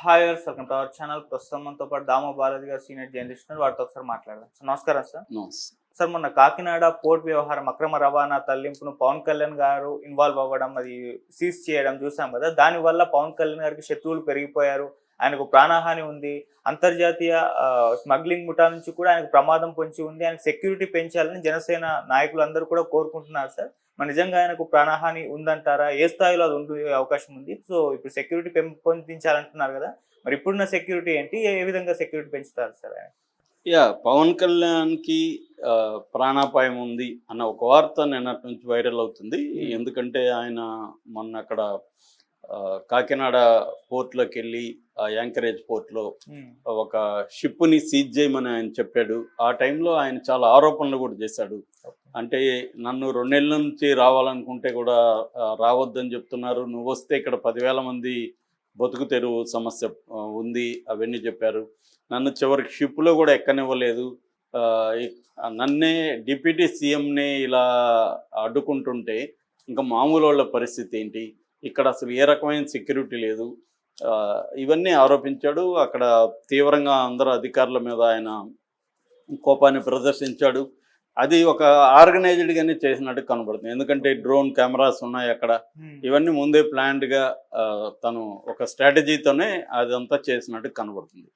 Hi welcome to our channel. ప్రస్తుతం మనతో పాటు దామో బాలాజీ గారు సీనియర్ జర్నలిస్ట్ ఉన్నారు. వారితో ఒకసారి మాట్లాడదాం. సార్ నమస్కారం సార్. సార్ మొన్న కాకినాడ పోర్ట్ వ్యవహారం అక్రమ రవాణా తరలింపును పవన్ కళ్యాణ్ గారు ఇన్వాల్వ్ అవ్వడం, అది సీజ్ చేయడం చూసాం కదా. దానివల్ల పవన్ కళ్యాణ్ గారికి శత్రువులు పెరిగిపోయారు, ఆయనకు ప్రాణహాని ఉంది. అంతర్జాతీయ స్మగ్లింగ్ ముఠా నుంచి కూడా ఆయనకు ప్రమాదం పొంచి ఉంది. ఆయనకు సెక్యూరిటీ పెంచాలని జనసేన నాయకులందరూ కూడా కోరుకుంటున్నారు సార్. మరి నిజంగా ఆయనకు ప్రాణహాని ఉందంటారా? ఏ స్థాయిలో అది ఉండే అవకాశం ఉంది? సో ఇప్పుడు సెక్యూరిటీ పెంపొందించాలంటున్నారు కదా, మరి ఇప్పుడున్న సెక్యూరిటీ ఏంటి? ఏ విధంగా సెక్యూరిటీ పెంచుతారు సార్ ఆయన? పవన్ కళ్యాణ్కి ప్రాణాపాయం ఉంది అన్న ఒక వార్త నిన్నటి నుంచి వైరల్ అవుతుంది. ఎందుకంటే ఆయన మొన్న అక్కడ కాకినాడ పోర్ట్లోకి వెళ్ళి యాంకరేజ్ పోర్ట్లో ఒక షిప్ని సీజ్ చేయమని ఆయన చెప్పాడు. ఆ టైంలో ఆయన చాలా ఆరోపణలు కూడా చేశాడు. అంటే నన్ను 2 నెలల నుంచి రావాలనుకుంటే కూడా రావద్దని చెప్తున్నారు, నువ్వు వస్తే ఇక్కడ 10,000 మంది బతుకు తెరువు సమస్య ఉంది, అవన్నీ చెప్పారు. నన్ను చివరికి షిప్లో కూడా ఎక్కనివ్వలేదు. నన్నే డిప్యూటీ సీఎంనే ఇలా అడ్డుకుంటుంటే ఇంకా మామూలు వాళ్ళ పరిస్థితి ఏంటి, ఇక్కడ అసలు ఏ రకమైన సెక్యూరిటీ లేదు, ఇవన్నీ ఆరోపించాడు. అక్కడ తీవ్రంగా అందరు అధికారుల మీద ఆయన కోపాన్ని ప్రదర్శించాడు. అది ఒక ఆర్గనైజ్డ్గానే చేసినట్టు కనబడుతుంది. ఎందుకంటే డ్రోన్ కెమెరాస్ ఉన్నాయి అక్కడ, ఇవన్నీ ముందే ప్లాన్డ్గా తను ఒక స్ట్రాటజీతోనే అదంతా చేసినట్టు కనబడుతుంది.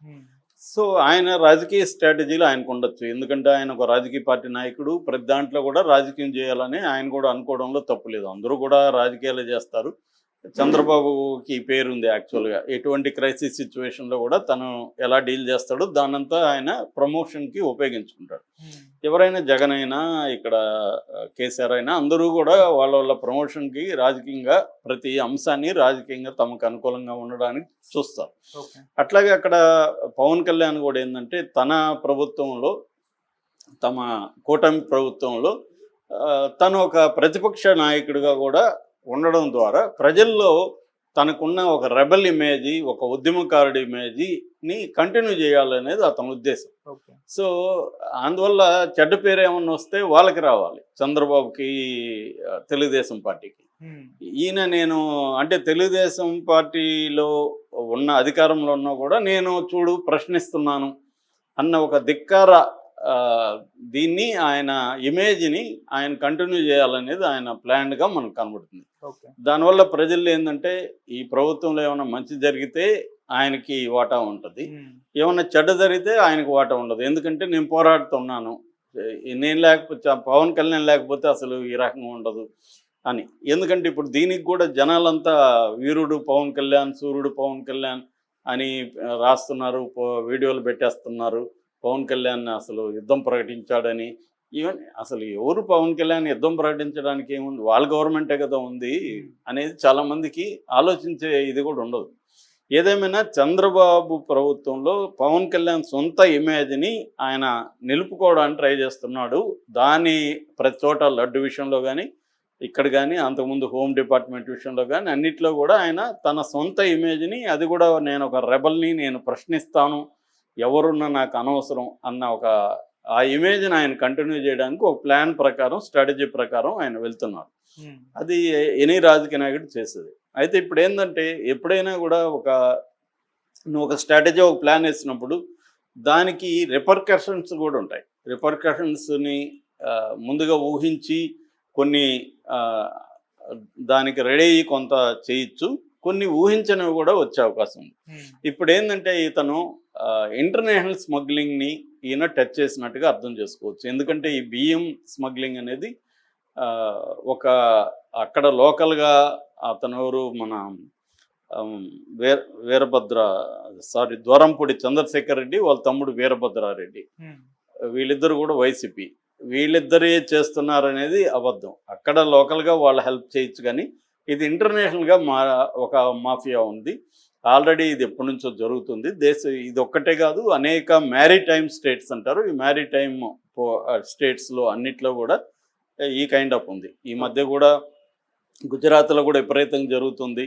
సో ఆయన రాజకీయ స్ట్రాటజీలు ఆయనకు ఉండొచ్చు, ఎందుకంటే ఆయన ఒక రాజకీయ పార్టీ నాయకుడు. ప్రతి దాంట్లో కూడా రాజకీయం చేయాలని ఆయన కూడా అనుకోవడంలో తప్పు లేదు. అందరూ కూడా రాజకీయాలు చేస్తారు. చంద్రబాబుకి పేరుంది యాక్చువల్గా, ఎటువంటి క్రైసిస్ సిచ్యువేషన్లో కూడా తను ఎలా డీల్ చేస్తాడో దానంతా ఆయన ప్రమోషన్కి ఉపయోగించుకుంటాడు. ఎవరైనా జగన్ అయినా ఇక్కడ కేసీఆర్ అయినా అందరూ కూడా వాళ్ళ ప్రమోషన్కి రాజకీయంగా ప్రతి అంశాన్ని రాజకీయంగా తమకు అనుకూలంగా ఉండడానికి చూస్తారు. అట్లాగే అక్కడ పవన్ కళ్యాణ్ కూడా ఏంటంటే తన ప్రభుత్వంలో, తమ కూటమి ప్రభుత్వంలో తను ఒక ప్రతిపక్ష నాయకుడిగా కూడా ఉండడం ద్వారా ప్రజల్లో తనకున్న ఒక రెబల్ ఇమేజీ, ఒక ఉద్యమకారుడి ఇమేజీని కంటిన్యూ చేయాలనేది అతని ఉద్దేశం. సో అందువల్ల చెడ్డ పేరు ఏమన్నా వస్తే వాళ్ళకి రావాలి, చంద్రబాబుకి, తెలుగుదేశం పార్టీకి. ఈయన నేను అంటే తెలుగుదేశం పార్టీలో ఉన్న అధికారంలో ఉన్నా కూడా నేను చూడు ప్రశ్నిస్తున్నాను అన్న ఒక ధిక్కార దీన్ని ఆయన ఇమేజ్ని ఆయన కంటిన్యూ చేయాలనేది ఆయన ప్లాన్గా మనకు కనబడుతుంది. దానివల్ల ప్రజల్లో ఏంటంటే ఈ ప్రభుత్వంలో ఏమైనా మంచి జరిగితే ఆయనకి వాటా ఉంటుంది, ఏమన్నా చెడ్డ జరిగితే ఆయనకి వాటా ఉండదు. ఎందుకంటే నేను పోరాడుతున్నాను, నేను లేకపోతే పవన్ కళ్యాణ్ లేకపోతే అసలు ఈ రకంగా ఉండదు అని. ఎందుకంటే ఇప్పుడు దీనికి కూడా జనాలంతా వీరుడు పవన్ కళ్యాణ్, సూర్యుడు పవన్ కళ్యాణ్ అని రాస్తున్నారు, వీడియోలు పెట్టేస్తున్నారు. పవన్ కళ్యాణ్ అసలు యుద్ధం ప్రకటించాడని. ఈవెన్ అసలు ఎవరు పవన్ కళ్యాణ్ యుద్ధం ప్రకటించడానికి ఏముంది, వాళ్ళ గవర్నమెంటే కదా ఉంది అనేది చాలామందికి ఆలోచించే ఇది కూడా ఉండదు. ఏదేమైనా చంద్రబాబు ప్రభుత్వంలో పవన్ కళ్యాణ్ సొంత ఇమేజ్ని ఆయన నిలుపుకోవడానికి ట్రై చేస్తున్నాడు. దాని ప్రతి చోట లడ్డు విషయంలో కానీ, ఇక్కడ కానీ, అంతకుముందు హోమ్ డిపార్ట్మెంట్ విషయంలో కానీ అన్నిట్లో కూడా ఆయన తన సొంత ఇమేజ్ని, అది కూడా నేను ఒక రెబల్ని, నేను ప్రశ్నిస్తాను, ఎవరున్నా నాకు అనవసరం అన్న ఒక ఆ ఇమేజ్ని ఆయన కంటిన్యూ చేయడానికి ఒక ప్లాన్ ప్రకారం, స్ట్రాటజీ ప్రకారం ఆయన వెళ్తున్నారు. అది ఎనీ రాజకీయ నాయకుడు చేసేది. అయితే ఇప్పుడు ఏంటంటే ఎప్పుడైనా కూడా నువ్వు ఒక స్ట్రాటజీ, ఒక ప్లాన్ వేసినప్పుడు దానికి రిపర్కషన్స్ కూడా ఉంటాయి. రిపర్కషన్స్ని ముందుగా ఊహించి కొన్ని దానికి రెడీ అయ్యి కొంత చేయొచ్చు, కొన్ని ఊహించనివి కూడా వచ్చే అవకాశం ఉంది. ఇప్పుడు ఏంటంటే ఇతను ఇంటర్నేషనల్ స్మగ్లింగ్ని ఈయన టచ్ చేసినట్టుగా అర్థం చేసుకోవచ్చు. ఎందుకంటే ఈ బియ్యం స్మగ్లింగ్ అనేది ఒక అక్కడ లోకల్గా అతనెవరు మన ద్వారంపూడి చంద్రశేఖర్ రెడ్డి, వాళ్ళ తమ్ముడు వీరభద్రారెడ్డి, వీళ్ళిద్దరు కూడా వైసీపీ, వీళ్ళిద్దరే చేస్తున్నారనేది అబద్ధం. అక్కడ లోకల్గా వాళ్ళు హెల్ప్ చేయొచ్చు, కానీ ఇది ఇంటర్నేషనల్గా ఒక మాఫియా ఉంది ఆల్రెడీ. ఇది ఎప్పటి నుంచో జరుగుతుంది. ఇది ఒక్కటే కాదు, అనేక మ్యారిటైమ్ స్టేట్స్ అంటారు, ఈ మ్యారిటైమ్ స్టేట్స్లో అన్నిట్లో కూడా ఈ కైండ్ ఆఫ్ ఉంది. ఈ మధ్య కూడా గుజరాత్లో కూడా విపరీతంగా జరుగుతుంది,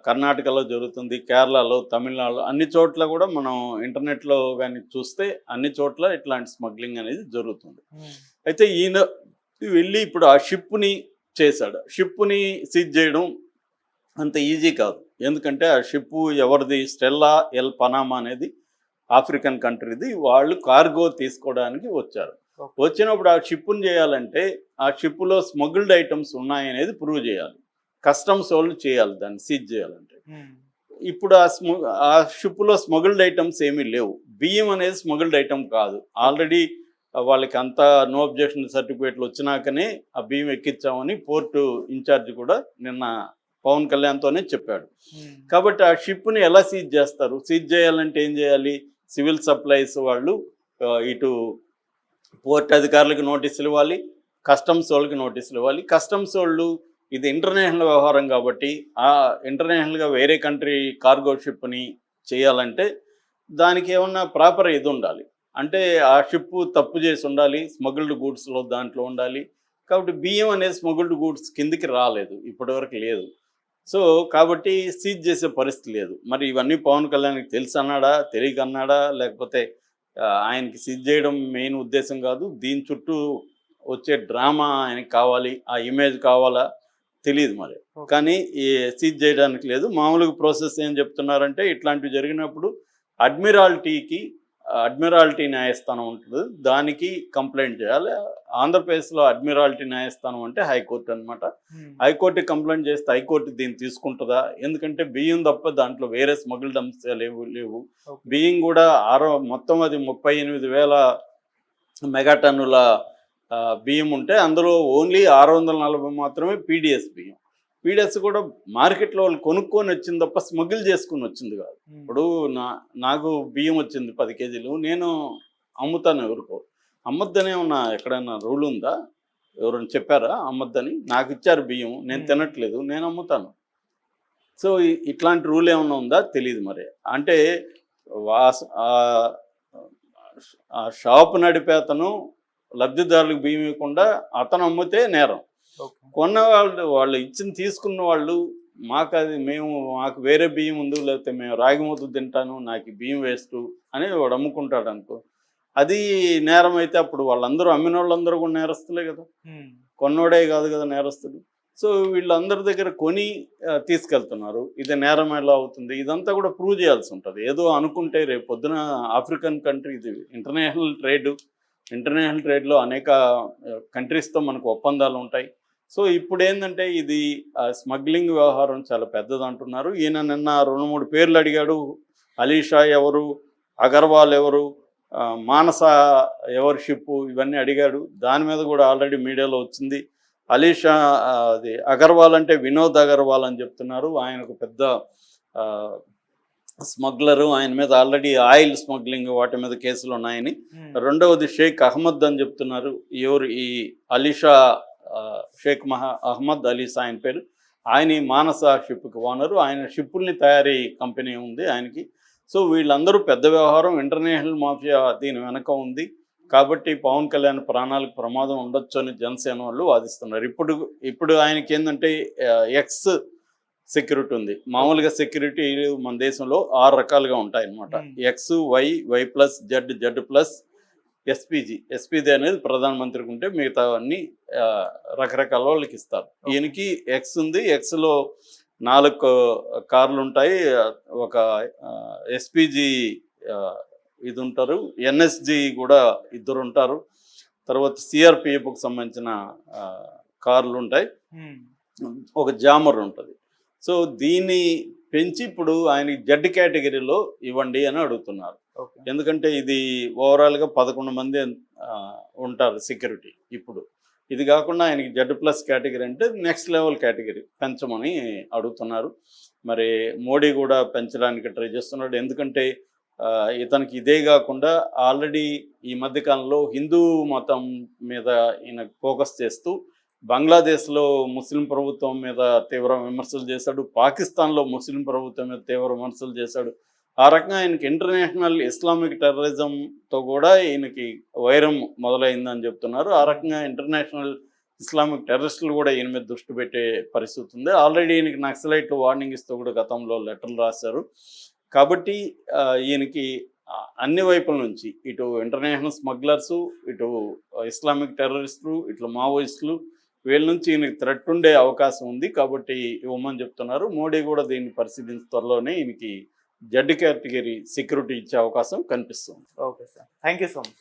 కర్ణాటకలో జరుగుతుంది, కేరళలో, తమిళనాడులో, అన్ని చోట్ల కూడా మనం ఇంటర్నెట్లో కానీ చూస్తే అన్ని చోట్ల ఇట్లాంటి స్మగ్లింగ్ అనేది జరుగుతుంది. అయితే ఈయన వెళ్ళి ఇప్పుడు ఆ షిప్ని చేశాడు. షిప్ని సీజ్ చేయడం అంత ఈజీ కాదు. ఎందుకంటే ఆ షిప్పు ఎవరిది, స్టెల్లా ఎల్ పనామా అనేది ఆఫ్రికన్ కంట్రీది. వాళ్ళు కార్గో తీసుకోవడానికి వచ్చారు. వచ్చినప్పుడు ఆ షిప్పుని చేయాలంటే ఆ షిప్పులో స్మగుల్డ్ ఐటమ్స్ ఉన్నాయనేది ప్రూవ్ చేయాలి. కస్టమ్స్ వాళ్ళు చేయాలి, దాన్ని సీజ్ చేయాలంటే. ఇప్పుడు ఆ షిప్పులో స్మగుల్డ్ ఐటమ్స్ ఏమీ లేవు. బియ్యం అనేది స్మగుల్డ్ ఐటమ్ కాదు. ఆల్రెడీ వాళ్ళకి అంతా నో అబ్జెక్షన్ సర్టిఫికేట్లు వచ్చినాకనే ఆ బియ్యం ఎక్కించామని పోర్టు ఇన్ఛార్జ్ కూడా నిన్న పవన్ కళ్యాణ్తోనే చెప్పాడు. కాబట్టి ఆ షిప్ని ఎలా సీజ్ చేస్తారు? సీజ్ చేయాలంటే ఏం చేయాలి? సివిల్ సప్లైస్ వాళ్ళు ఇటు పోర్ట్ అధికారులకు నోటీసులు ఇవ్వాలి, కస్టమ్స్ వాళ్ళకి నోటీసులు ఇవ్వాలి. కస్టమ్స్ వాళ్ళు ఇది ఇంటర్నేషనల్ వ్యవహారం కాబట్టి ఆ ఇంటర్నేషనల్గా వేరే కంట్రీ కార్గో షిప్ని చేయాలంటే దానికి ఏమన్నా ప్రాపర్ ఇది ఉండాలి. అంటే ఆ షిప్ తప్పు చేసి ఉండాలి, స్మగుల్డ్ గూడ్స్లో దాంట్లో ఉండాలి. కాబట్టి బియ్యం అనేది స్మగుల్డ్ గూడ్స్ కిందికి రాలేదు, ఇప్పటివరకు లేదు. సో కాబట్టి సీజ్ చేసే పరిస్థితి లేదు. మరి ఇవన్నీ పవన్ కళ్యాణ్కి తెలుసు అన్నాడా, తెలియక అన్నాడా, లేకపోతే ఆయనకి సీజ్ చేయడం మెయిన్ ఉద్దేశం కాదు, దీని చుట్టూ వచ్చే డ్రామా ఆయనకి కావాలి, ఆ ఇమేజ్ కావాలా తెలియదు మరి. కానీ ఈ సీజ్ చేయడానికి లేదు. మామూలుగా ప్రాసెస్ ఏం చెప్తున్నారంటే ఇట్లాంటివి జరిగినప్పుడు అడ్మిరాల్టీ న్యాయస్థానం ఉంటుంది, దానికి కంప్లైంట్ చేయాలి. ఆంధ్రప్రదేశ్లో అడ్మిరాల్టీ న్యాయస్థానం అంటే హైకోర్టు అనమాట. హైకోర్టుకి కంప్లైంట్ చేస్తే హైకోర్టు దీన్ని తీసుకుంటుందా? ఎందుకంటే బియ్యం తప్ప దాంట్లో వేరే స్మగుల్డ్ అంశాలు లేవు. బియ్యం కూడా మొత్తం అది 38,000 మెగాటన్నుల బియ్యం ఉంటే అందులో ఓన్లీ 640 మాత్రమే పీడిఎస్ బియ్యం. పీడిఎస్ కూడా మార్కెట్లో వాళ్ళు కొనుక్కొని వచ్చింది తప్ప స్మగిల్ చేసుకుని వచ్చింది కాదు. ఇప్పుడు నాకు బియ్యం వచ్చింది 10 కేజీలు, నేను అమ్ముతాను. ఎవరికో అమ్మొద్దనే ఉన్నా ఎక్కడైనా రూల్ ఉందా? ఎవరైనా చెప్పారా అమ్మొద్దని? నాకు ఇచ్చారు బియ్యం, నేను తినట్లేదు, నేను అమ్ముతాను. సో ఇట్లాంటి రూల్ ఏమన్నా ఉందా తెలియదు మరి. అంటే ఆ షాప్ నడిపే అతను లబ్ధిదారులకు బియ్యం ఇవ్వకుండా అతను అమ్మితే నేరం. కొన్న వాళ్ళు ఇచ్చిన తీసుకున్న వాళ్ళు మాకు వేరే బియ్యం ఉంది, లేకపోతే మేము రాగి ముద్ద తింటాను, నాకు బియ్యం వేస్ట్ అని వాడు అమ్ముకుంటాడు అనుకో, అది నేరం అయితే అప్పుడు వాళ్ళందరూ అమ్మిన వాళ్ళందరూ కూడా నేరస్తులే కదా, కొన్నోడే కాదు కదా నేరస్తుడు. సో వీళ్ళందరి దగ్గర కొని తీసుకెళ్తున్నారు, ఇది నేరం ఎలా అవుతుంది? ఇదంతా కూడా ప్రూవ్ చేయాల్సి ఉంటుంది. ఏదో అనుకుంటే రేపు పొద్దున ఆఫ్రికన్ కంట్రీ, ఇది ఇంటర్నేషనల్ ట్రేడ్లో అనేక కంట్రీస్తో మనకు ఒప్పందాలు ఉంటాయి. సో ఇప్పుడు ఏంటంటే ఇది స్మగ్లింగ్ వ్యవహారం చాలా పెద్దది అంటున్నారు. ఈయన నిన్న 2-3 పేర్లు అడిగాడు. అలీషా ఎవరు, అగర్వాల్ ఎవరు, మానస ఎవరి షిప్పు, ఇవన్నీ అడిగాడు. దాని మీద కూడా ఆల్రెడీ మీడియాలో వచ్చింది. అలీషా అది అగర్వాల్ అంటే వినోద్ అగర్వాల్ అని చెప్తున్నారు. ఆయనకు పెద్ద స్మగ్లరు, ఆయన మీద ఆల్రెడీ ఆయిల్ స్మగ్లింగ్ వాటి మీద కేసులు ఉన్నాయని. రెండవది షేక్ అహ్మద్ అని చెప్తున్నారు. ఈ అలీషా షేక్ అహ్మద్ అలీషా ఆయన పేరు. ఆయన ఈ మానస షిప్కి ఓనరు. ఆయన షిప్పుల్ని తయారీ కంపెనీ ఉంది ఆయనకి. సో వీళ్ళందరూ పెద్ద వ్యవహారం, ఇంటర్నేషనల్ మాఫియా దీని వెనక ఉంది. కాబట్టి పవన్ కళ్యాణ్ ప్రాణాలకు ప్రమాదం ఉండొచ్చు అని జనసేన వాళ్ళు వాదిస్తున్నారు. ఇప్పుడు ఆయనకి ఏంటంటే ఎక్స్ సెక్యూరిటీ ఉంది. మామూలుగా సెక్యూరిటీ మన దేశంలో 6 రకాలుగా ఉంటాయన్నమాట. X, Y plus, Z plus, SPG అనేది ప్రధానమంత్రికి ఉంటే మిగతా అన్ని రకరకాల వాళ్ళకి ఇస్తారు. ఈయనకి ఎక్స్ ఉంది. ఎక్స్లో 4 కార్లు ఉంటాయి. ఒక ఎస్పీజీ ఇది ఉంటారు, ఎన్ఎస్జి కూడా 2 ఉంటారు. తర్వాత సిఆర్పిఎఫ్కి సంబంధించిన కార్లు ఉంటాయి, ఒక జామర్ ఉంటుంది. సో దీన్ని పెంచి ఇప్పుడు ఆయన జెడ్ కేటగిరీలో ఇవ్వండి అని అడుగుతున్నారు. ఎందుకంటే ఇది ఓవరాల్గా 11 మంది ఉంటారు సెక్యూరిటీ. ఇప్పుడు ఇది కాకుండా ఆయనకి జెడ్ ప్లస్ కేటగిరీ అంటే నెక్స్ట్ లెవెల్ కేటగిరీ పెంచమని అడుగుతున్నారు. మరి మోడీ కూడా పెంచడానికి ట్రై చేస్తున్నాడు. ఎందుకంటే ఇతనికి ఇదే కాకుండా ఆల్రెడీ ఈ మధ్యకాలంలో హిందూ మతం మీద ఈయన ఫోకస్ చేస్తూ బంగ్లాదేశ్లో ముస్లిం ప్రభుత్వం మీద తీవ్ర విమర్శలు చేశాడు, పాకిస్తాన్లో ముస్లిం ప్రభుత్వం మీద తీవ్ర విమర్శలు చేశాడు. ఆ రకంగా ఆయనకి ఇంటర్నేషనల్ ఇస్లామిక్ టెర్రరిజంతో కూడా ఈయనకి వైరం మొదలైందని చెప్తున్నారు. ఆ రకంగా ఇంటర్నేషనల్ ఇస్లామిక్ టెర్రరిస్టులు కూడా ఈయన మీద దృష్టి పెట్టే పరిస్థితి ఉంది. ఆల్రెడీ ఈయనకి నక్సలైట్లు వార్నింగ్ ఇస్తూ కూడా గతంలో లెటర్లు రాశారు. కాబట్టి ఈయనకి అన్ని వైపుల నుంచి ఇటు ఇంటర్నేషనల్ స్మగ్లర్సు, ఇటు ఇస్లామిక్ టెర్రరిస్టులు, ఇట్లా మావోయిస్టులు, వీళ్ళ నుంచి ఈయనకి థ్రెట్ ఉండే అవకాశం ఉంది, కాబట్టి ఇవ్వమని చెప్తున్నారు. మోడీ కూడా దీన్ని పరిశీలించి త్వరలోనే ఈయనకి జెడ్ కేటగిరీ సెక్యూరిటీ ఇచ్చే అవకాశం కనిపిస్తుంది. Okay sir, thank you so much.